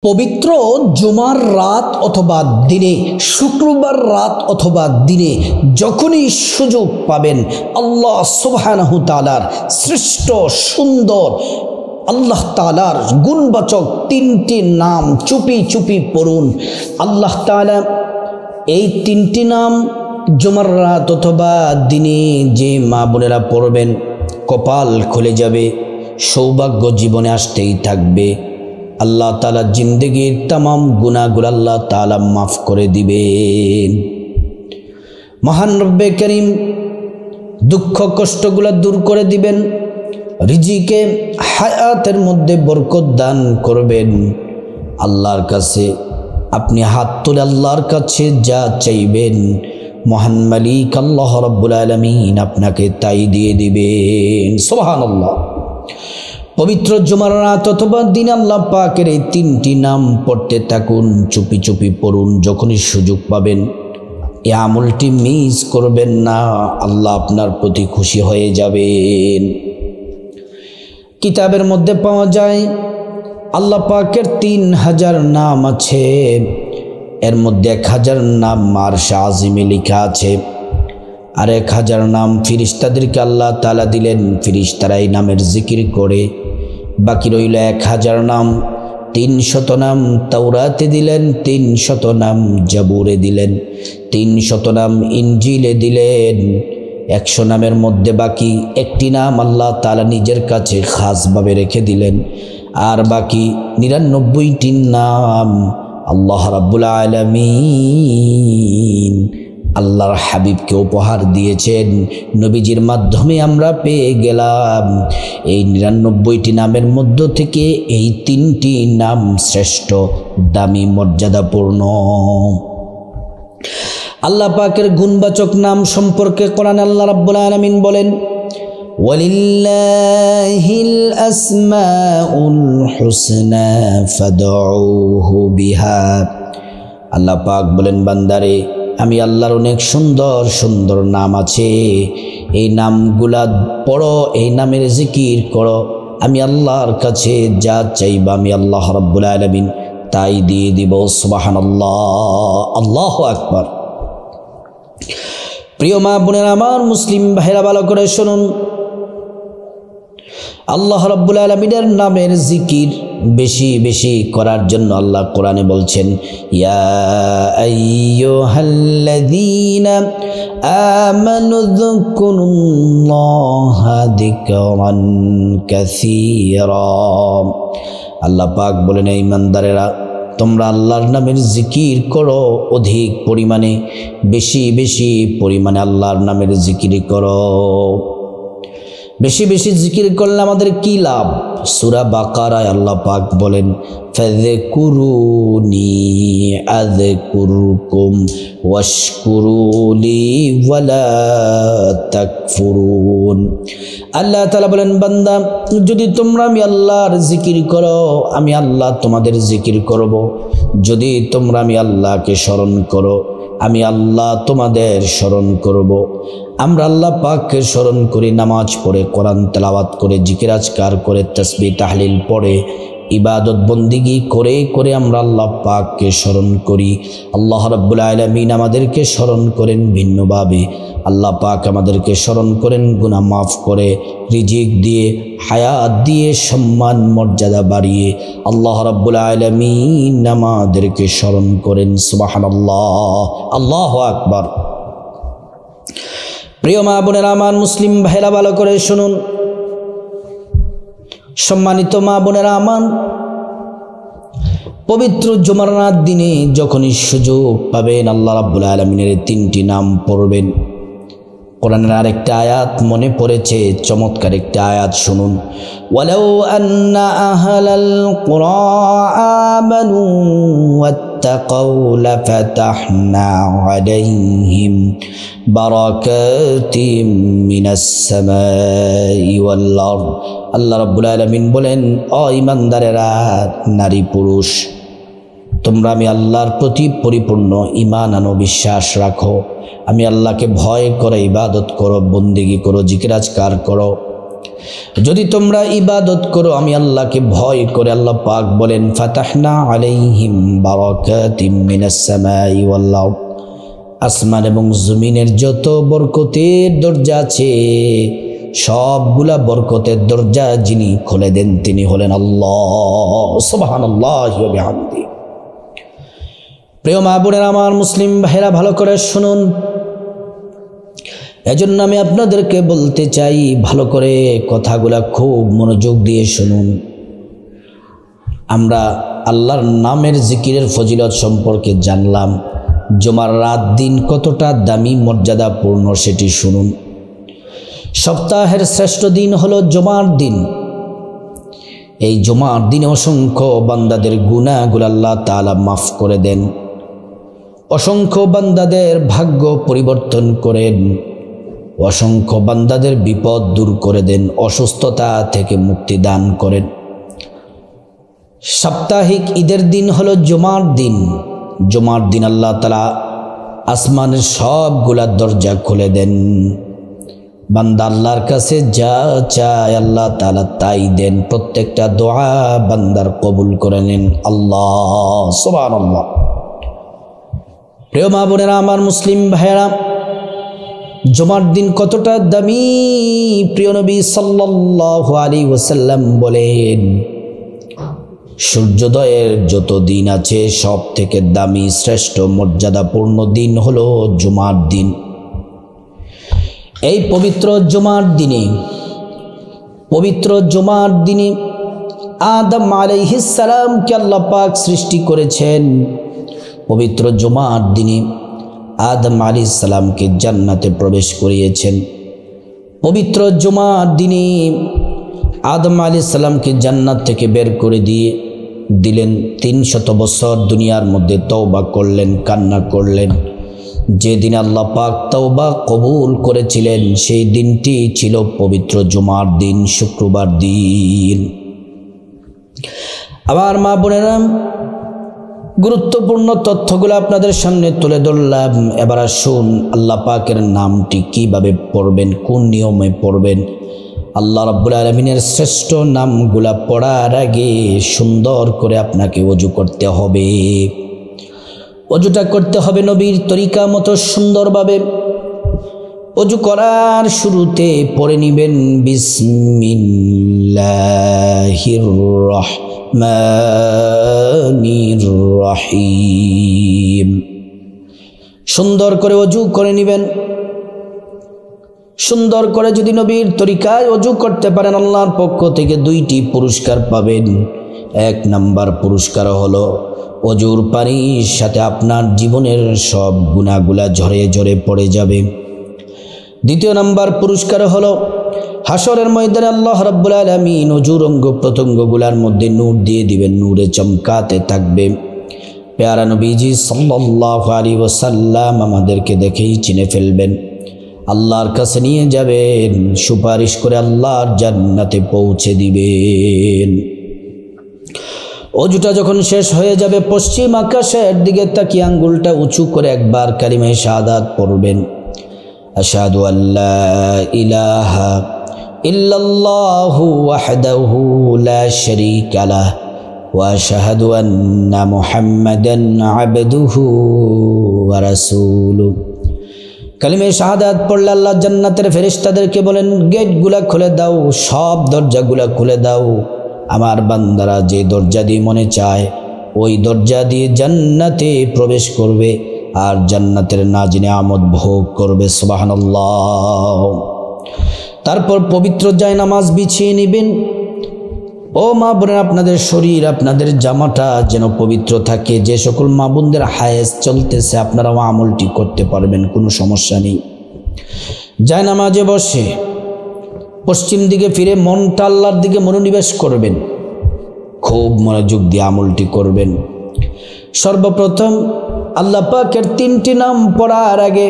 পবিত্র জুমার রাত অথবা দিনে, শুক্রবার রাত অথবা দিনে যখনই সুযোগ পাবেন আল্লাহ সুবহানাহু তাআলার সৃষ্ট সুন্দর আল্লাহ তাআলার গুণবাচক তিনটি নাম চুপি চুপি পড়ুন। আল্লাহ তাআলা এই তিনটি নাম জুমার রাত অথবা দিনে যে মা বোনেরা পড়বেন কপাল খুলে যাবে, সৌভাগ্য জীবনে আসতেই থাকবে। আল্লাহ তাআলা জিন্দেগির তামাম গুনাহগুলো আল্লাহ তাআলা মাফ করে দিবেন। মহান রব্বে করিম দুঃখ কষ্টগুলো দূর করে দিবেন, রিজিকে হায়াতের মধ্যে বরকত দান করবেন। আল্লাহর কাছে আপনি হাত তুলে আল্লাহর কাছে যা চাইবেন মহান মালিক আল্লাহ রাব্বুল আলামিন আপনাকে তাই দিয়ে দিবেন। সুবহানাল্লাহ। পবিত্র জুমার রাত অথবা দিন আল্লাহ পাকের এই তিনটি নাম পড়তে থাকুন, চুপি চুপি পড়ুন। যখনই সুযোগ পাবেন এই আমলটি মিস করবেন না, আল্লাহ আপনার প্রতি খুশি হয়ে যাবেন। কিতাবের মধ্যে পাওয়া যায় আল্লাহ পাকের 3000 নাম আছে, এর মধ্যে 1000 নাম আরশে আজিমে লেখা আছে, আর 1000 নাম ফিরিস্তাদেরকে আল্লাহ তাআলা দিলেন, ফিরিস্তারা এই নামের জিকির করে। বাকি রইল 1000 নাম। 300 নাম তাওরাতে দিলেন, 300 নাম জাবুরে দিলেন, 300 নাম ইনজিলে দিলেন। 100 নামের মধ্যে বাকি একটি নাম আল্লাহ তাআলা নিজের কাছে খাসভাবে রেখে দিলেন, আর বাকি 99টি নাম আল্লাহ রাব্বুল আলামিন আল্লাহর হাবিবকে উপহার দিয়েছেন, নবীজির মাধ্যমে আমরা পেয়ে গেলাম। এই 99টি নামের মধ্য থেকে এই 3টি নাম শ্রেষ্ঠ, দামি, মর্যাদাপূর্ণ। আল্লাহ পাকের গুণবাচক নাম সম্পর্কে কোরআনে আল্লাহ রাব্বুল আলামিন বলেন, ওয়ালিল্লাহিল আসমাউল হুসনা ফাদউহু বিহা। আল্লাহ পাক বলেন, বান্দারে আমি আল্লাহর অনেক সুন্দর সুন্দর নাম আছে, এই নামগুলা পড়ো, এই নামের জিকির করো। আমি আল্লাহর কাছে যা চাইবা আমি আল্লাহ রাব্বুল আলামিন তাই দিয়ে দিব। সুবহানাল্লাহ, আল্লাহু আকবার। প্রিয় মা বোনেরা আমার, মুসলিম ভাইরা ভালো করে শুনুন, আল্লাহ রাব্বুল আলামিনের নামের জিকির বেশি বেশি করার জন্য আল্লাহ কোরআনে বলছেন, ইয়া আইয়ুহাল্লাযীনা আমানু যকুরুল্লাহা যিকরান কাসীরা। আল্লাহ পাক বলেন, এই ইমানদারেরা তোমরা আল্লাহর নামের জিকির করো, অধিক পরিমাণে, বেশি বেশি পরিমাণে আল্লাহর নামের জিকির করো। বেশি বেশি জিকির করলে আমাদের কি লাভ? সূরা বাকারায় আল্লাহ পাক বলেন, ফাযকুরুনি আযকুরকুম ওয়াশকুরুলি ওয়ালা তাকফুরুন। আল্লাহ তাআলা বলেন, বান্দা যদি তোমরা আমি আল্লাহর জিকির করো আমি আল্লাহ তোমাদের জিকির করব, যদি তোমরা আমি আল্লাহকে স্মরণ করো আমি আল্লাহ তোমাদের স্মরণ করব। আমরা আল্লাহ পাককে স্মরণ করি নামাজ পড়ে, কোরআন তেলাওয়াত করে, জিকির আজকার করে, তাসবিহ তাহলিল পড়ে, ইবাদত বন্দিগি করে করে আমরা আল্লাহ পাককে স্মরণ করি। আল্লাহ রাব্বুল আলামিন আমাদেরকে স্মরণ করেন ভিন্নভাবে। আল্লাহ পাক আমাদেরকে স্মরণ করেন গুনাহ মাফ করে, রিজিক দিয়ে, হায়াত দিয়ে, সম্মান মর্যাদা বাড়িয়ে আল্লাহ রাব্বুল আলামিন আমাদেরকে স্মরণ করেন। সুবহানাল্লাহ, আল্লাহু আকবার। প্রিয় মা বোনেরা আমার, মুসলিম ভাইরা ভালো করে শুনুন, সম্মানিত মা বোনেরা আমার, পবিত্র জুমার রাত দিনে যখনই সুযোগ পাবেন আল্লাহ রাব্বুল আলামিনের 3টি নাম পড়বেন। কোরআনের আরেকটা আয়াত মনে পড়েছে, চমৎকার একটা আয়াত শুনুন, ওয়ালাউ আন্না আহলাল কুরা আমানু ওয়াত্তাকাউ লাফাতাহনা আলাইহিম বারাকাতিম মিনাস সামাই ওয়াল আরদ। আল্লাহ রাব্বুল আলামিন বলেন, ও ঈমানদারেরা, নারী পুরুষ, তোমরা আমি আল্লাহর প্রতি পরিপূর্ণ ঈমান আনো, বিশ্বাস রাখো, আমি আল্লাহকে ভয় করে ইবাদত করো, বন্দেগী করো, জিকির আজকার করো। যদি তোমরা ইবাদত করো আমি আল্লাহকে ভয় করে, আল্লাহ পাক বলেন ফাতাহনা আলাইহিম বারাকাতিম মিনাস সামাই ওয়াল আরদ, আসমান এবং জমিনের যত বরকতের দরজা আছে সবগুলা বরকতের দরজা যিনি খুলে দেন তিনি হলেন আল্লাহ। সুবহানাল্লাহি ওয়া বিহামদিহি। প্রিয় মা বোনেরা আমার, মুসলিম ভাইরা ভালো করে শুনুন। এজন্য আমি আপনাদেরকে বলতে চাই, ভালো করে কথাগুলা খুব মনোযোগ দিয়ে শুনুন। আমরা আল্লাহর নামের জিকিরের ফজিলত সম্পর্কে জানলাম। জুমার রাত দিন কতটা দামি মর্যাদাপূর্ণ সেটি শুনুন। সপ্তাহের শ্রেষ্ঠ দিন হলো জুমার দিন। এই জুমার দিনে অসংখ্য বান্দাদের গুনাহগুলো আল্লাহ তাআলা মাফ করে দেন, অসংখ্য বান্দাদের ভাগ্য পরিবর্তন করেন, অসংখ্য বান্দাদের বিপদ দূর করে দেন, অসুস্থতা থেকে মুক্তি দান করেন। সাপ্তাহিক ঈদের দিন হলো জুমার দিন। জুমার দিন আল্লাহ তাআলা আসমানের সবগুলা দরজা খুলে দেন। বান্দা আল্লাহর কাছে যা চায় আল্লাহ তাআলা তাই দেন। প্রত্যেকটা দোয়া বান্দার কবুল করে নেন আল্লাহ। সুবহানাল্লাহ। প্রিয় মা বোনেরা আমার, মুসলিম ভাইয়েরা, জুমার দিন কতটা দামি প্রিয় নবী সাল্লাল্লাহু আলাইহি ওয়াসাল্লাম বলেন, সূর্যোদয়ের যত দিন আছে সব থেকে দামি শ্রেষ্ঠ মর্যাদাপূর্ণ দিন হলো জুমার দিন। এই পবিত্র জুমার দিনে আদম আলাইহিস সালামকে আল্লাহ পাক সৃষ্টি করেছেন। পবিত্র জুমার দিনে আদম আলাইহিস সালামকে জান্নাতে প্রবেশ করিয়েছেন। পবিত্র জুমার দিনে আদম আলাইহিস সালামকে জান্নাত থেকে বের করে দিলেন। 300 বছর দুনিয়ার মধ্যে তওবা করলেন, কান্না করলেন। যেদিন আল্লাহ পাক তওবা কবুল করেছিলেন সেই দিনটি ছিল পবিত্র জুমার দিন, শুক্রবার দিন। আবার মা বোনেরা, গুরুত্বপূর্ণ তথ্যগুলো আপনাদের সামনে তুলে ধরলাম। এবার আসুন আল্লাহ পাকের নামটি কিভাবে পড়বেন, কোন নিয়মে পড়বেন। আল্লাহ রাব্বুল আলামিনের শ্রেষ্ঠ নামগুলা পড়ার আগে সুন্দর করে আপনাকে ওযু করতে হবে। ওযুটা করতে হবে নবীর তরিকা মতো সুন্দরভাবে। ওযু করার শুরুতে পড়ে নেবেন বিসমিল্লাহির রাহমানির রাহিম। সুন্দর করে ওযু করে নেবেন। সুন্দর করে যদি নবীর তরিকায় ওযু করতে পারেন আল্লাহর পক্ষ থেকে 2টি পুরস্কার পাবেন। 1 নাম্বার পুরস্কার হলো ওযুর পানির সাথে আপনার জীবনের সব গুনাহগুলা ঝরে ঝরে পড়ে যাবে। 2য় নাম্বার পুরস্কার হলো হাসরের ময়দানে আল্লাহ রাব্বুল আলামিন ওযুর অঙ্গ প্রত্যঙ্গগুলোর মধ্যে নূর দিয়ে দিবেন, নূরে চমকাতে থাকবে। প্যারা নবীজি সাল্লাল্লাহু আলাইহি ওয়াসাল্লাম আমাদেরকে দেখেই চিনে ফেলবেন, আল্লাহর কাছে নিয়ে যাবেন, সুপারিশ করে আল্লাহর জান্নাতে পৌঁছে দিবেন। ওযুটা যখন শেষ হয়ে যাবে পশ্চিম আকাশের দিকে তাকিয়ে আঙ্গুলটা উঁচু করে একবার কালিমায়ে শাহাদাত পড়বেন। আশহাদু আল্লা ইলাহা ইল্লাল্লাহু ওয়াহদাহু লা শারীকা লাহু ওয়া আশহাদু আন্না মুহাম্মাদান আবদুহু ওয়া রাসূলুহু। কালিমায়ে শাহাদাত পড়লে আল্লাহ জান্নাতের ফেরেশতাদেরকে বলেন, গেটগুলা খুলে দাও, সব দরজাগুলা খুলে দাও। আমার বান্দারা যে দরজা দিয়ে মনে চায় ওই দরজা দিয়ে জান্নাতে প্রবেশ করবে আর জান্নাতের নাজ-নিয়ামত ভোগ করবে। সুবহানাল্লাহ। তারপর পবিত্র জায়নামাজ বিছিয়ে নেবেন। ও মা বোনেরা, আপনাদের শরীর, আপনাদের জামাটা যেন পবিত্র থাকে। যে সকল মা বোনদের হায়েজ চলতেছে আপনারাও আমলটি করতে পারবেন, কোনো সমস্যা নেই। জায়নামাজে বসে পশ্চিম দিকে ফিরে মনটা আল্লাহর দিকে মনোনিবেশ করবেন। খুব মনোযোগ দিয়ে আমলটি করবেন। সর্বপ্রথম আল্লাহ পাকের 3টি নাম পড়ার আগে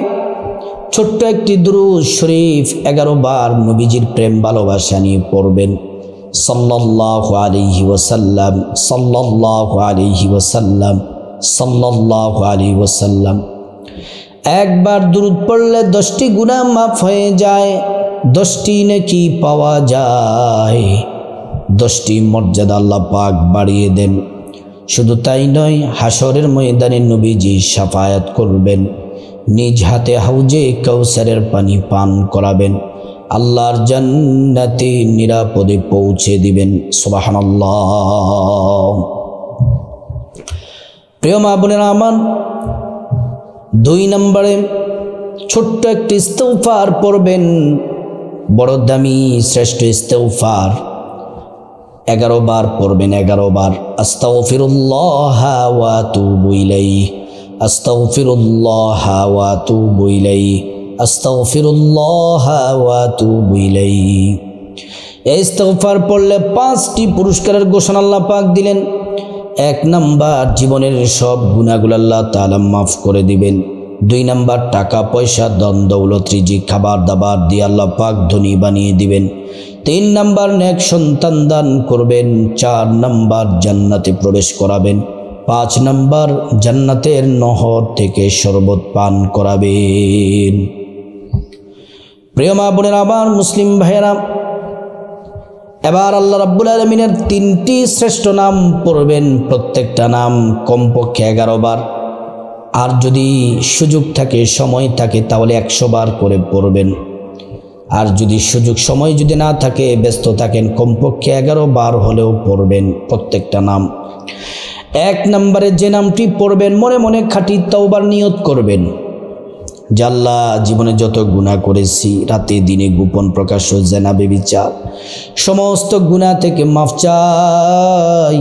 ছোট্ট একটি দুরূদ শরীফ 11 বার নবীজির প্রেম ভালোবাসা নিয়ে পড়বেন। সাল্লাল্লাহু আলাইহি ওয়াসাল্লাম, সাল্লাল্লাহু আলাইহি ওয়াসাল্লাম, সাল্লাল্লাহু আলাইহি ওয়াসাল্লাম। একবার দুরূদ পড়লে 10টি গুনাহ মাফ হয়ে যায়। 10টি নেকি পাওয়া যায়, 10টি মর্যাদা আল্লাহ পাক বাড়িয়ে দেন। শুধু তাই নয়, হাসরের ময়দানে নবীজি শাফায়াত করবেন, নিজ হাতে হাউজে কাউসারের পানি পান করাবেন, আল্লাহর জান্নাতে নিরাপদে পৌঁছে দিবেন। সুবহানাল্লাহ। প্রিয় মা বোনেরা আমার, 2 নম্বরে ছোট্ট একটি ইস্তিগফার পড়বেন, বড় দামি শ্রেষ্ঠ ইস্তিগফার 11 বার পড়বেন, 11 বার। আস্তাগফিরুল্লাহ ওয়া আতুবু ইলাইহি, আস্তাগফিরুল্লাহ ওয়া আতুবু ইলাইহি, আস্তাগফিরুল্লাহ ওয়া আতুবু ইলাইহি। এই ইস্তিগফার পড়লে 5টি পুরস্কারের ঘোষণা আল্লাহ পাক দিলেন। 1 নাম্বার, জীবনের সব গুনাহগুলো আল্লাহ তাআলা মাফ করে দিবেন। 2 নাম্বার, টাকা পয়সা ধন দৌলত রিজিক খাবার দাবার দিয়ে আল্লাহ পাক ধনী বানিয়ে দিবেন। 3 নাম্বার, নেক সন্তান দান করবেন। 4 নাম্বার, জান্নাতে প্রবেশ করাবেন। 5 নাম্বার, জান্নাতের নহর থেকে শরবত পান করাবেন। প্রিয় মা বোনের আমার, মুসলিম ভাইয়েরা, এবার আল্লাহ রাব্বুল আলামিনের 3টি শ্রেষ্ঠ নাম পড়বেন, প্রত্যেকটা নাম কমপক্ষে 11 বার। আর যদি সুযোগ থাকে, সময় থাকে, তাহলে 100 বার করে পড়বেন। আর যদি সুযোগ সময় যদি না থাকে, ব্যস্ত থাকেন, কমপক্ষে 11 বার হলেও পড়বেন প্রত্যেকটা নাম। 1 নম্বরে যে নামটি পড়বেন, মনে মনে খাঁটি তওবার নিয়ত করবেন যে আল্লাহ, জীবনে যত গুনাহ করেছি, রাতে দিনে গোপন প্রকাশ্য জেনা ব্যভিচার, সমস্ত গুনাহ থেকে মাফ চাই।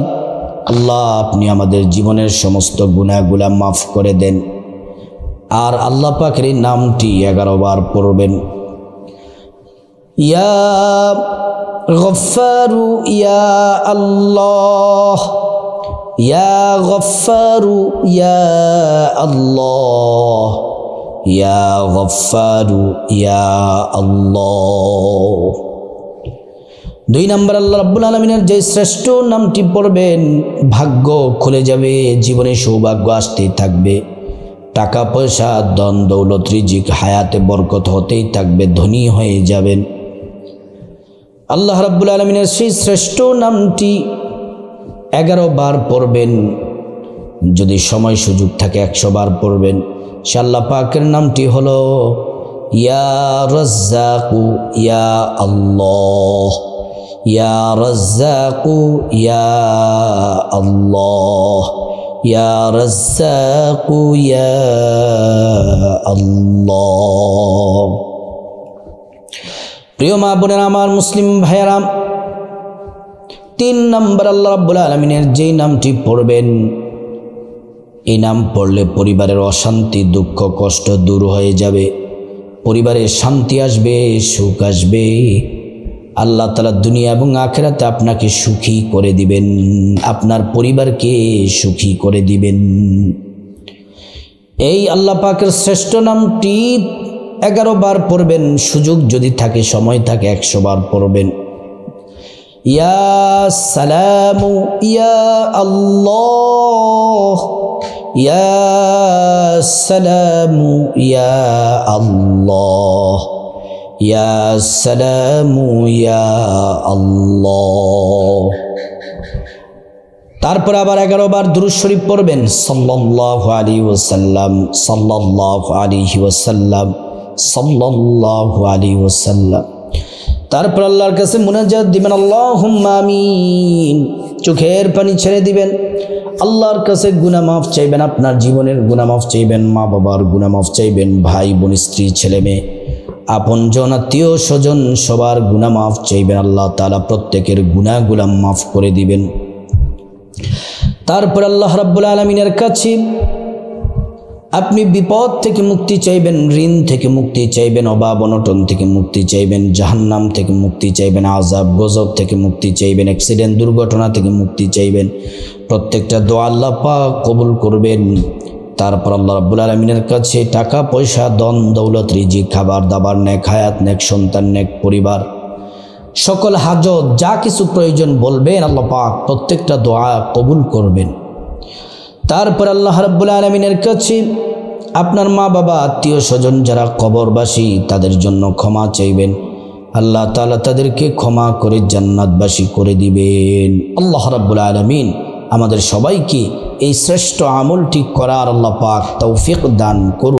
আল্লাহ, আপনি আমাদের জীবনের সমস্ত গুনাহগুলা মাফ করে দেন। আর আল্লাহ পাকের এই নামটি 11 বার পড়বেন। ইয়া গফফারু ইয়া আল্লাহ, ইয়া গফফারু ইয়া আল্লাহ, ইয়া গফফারু ইয়া আল্লাহ। 2 নম্বর, আল্লাহ রাব্বুল আলামিনের যে শ্রেষ্ঠ নামটি পড়বেন, ভাগ্য খুলে যাবে, জীবনে সৌভাগ্য আসতেই থাকবে, টাকা পয়সা ধন দৌলত রিজিক হায়াতে বরকত হতেই থাকবে, ধনী হয়ে যাবেন। আল্লাহ রাব্বুল আলামিনের সেই শ্রেষ্ঠ নামটি 11 বার পড়বেন। যদি সময় সুযোগ থাকে 100 বার পড়বেন। সে আল্লাহ পাকের নামটি হলো ইয়া রাজ্জাকু ইয়া আল্লাহ, ইয়া রাজ্জাকু ইয়া আল্লাহ, ইয়া রাজ্জাকু ইয়া আল্লাহ। প্রিয় মা বোনেরা আমার, মুসলিম ভাইয়েরা, 3 নম্বর, আল্লাহ রাব্বুল আলামিনের যেই নামটি পড়বেন, এই নাম পড়লে পরিবারের অশান্তি, দুঃখ, কষ্ট দূর হয়ে যাবে, পরিবারে শান্তি আসবে, সুখ আসবে। আল্লাহ তাআলা দুনিয়া এবং আখিরাতে আপনাকে সুখী করে দিবেন, আপনার পরিবারকে সুখী করে দিবেন। এই আল্লাহ পাকের শ্রেষ্ঠ নামটি 11 বার পড়বেন। সুযোগ যদি থাকে, সময় থাকে, 100 বার পড়বেন। ইয়া সালামু ইয়া আল্লাহ, ইয়া সালামু ইয়া আল্লাহ, ইয়া সালামু ইয়া আল্লাহ। তারপর আবার 11 বার দুরূদ শরীফ পড়বেন, সাল্লাল্লাহু আলাইহি ওয়াসাল্লাম, সাল্লাল্লাহু আলাইহি ওয়াসাল্লাম, সাল্লাল্লাহু আলাইহি ওয়াসাল্লাম। তারপর আল্লাহর কাছে মুনাজাত দিবেন, আল্লাহুম্মা আমিন। চোখের পানি ছেড়ে দিবেন, আল্লাহর কাছে গুনাহ মাফ চাইবেন, আপনার জীবনের গুনাহ মাফ চাইবেন, মা বাবার গুনাহ মাফ চাইবেন, ভাই বোন স্ত্রী ছেলে মেয়ে আপনজন আত্মীয় স্বজন সবার গুনাহ মাফ চাইবেন। আল্লাহ তাআলা প্রত্যেকের গুনাহগুলো মাফ করে দিবেন। তারপর আল্লাহ রাব্বুল আলামিনের কাছে আপনি বিপদ থেকে মুক্তি চাইবেন, ঋণ থেকে মুক্তি চাইবেন, অভাব অনটন থেকে মুক্তি চাইবেন, জাহান্নাম থেকে মুক্তি চাইবেন, আযাব গজব থেকে মুক্তি চাইবেন, অ্যাক্সিডেন্ট দুর্ঘটনা থেকে মুক্তি চাইবেন। প্রত্যেকটা দোয়া আল্লাহ পাক কবুল করবেন। তারপর আল্লাহ রাব্বুল আলামিনের কাছে টাকা পয়সা ধন দৌলত রিজিক খাবার দাবার নেক হায়াত নেক সন্তান নেক পরিবার সকল হাজত যা কিছু প্রয়োজন বলবেন, আল্লাহ পাক প্রত্যেকটা দোয়া কবুল করবেন। তারপর আল্লাহ রাব্বুল আলামিনের কাছে আপনার মা বাবা আত্মীয় স্বজন যারা কবরবাসী তাদের জন্য ক্ষমা চাইবেন। আল্লাহ তাআলা তাদেরকে ক্ষমা করে জান্নাতবাসী করে দিবেন। আল্লাহ রাব্বুল আলামিন আমাদের সবাইকে এই শ্রেষ্ঠ আমলটি করার আল্লাহ পাক তৌফিক দান করুন।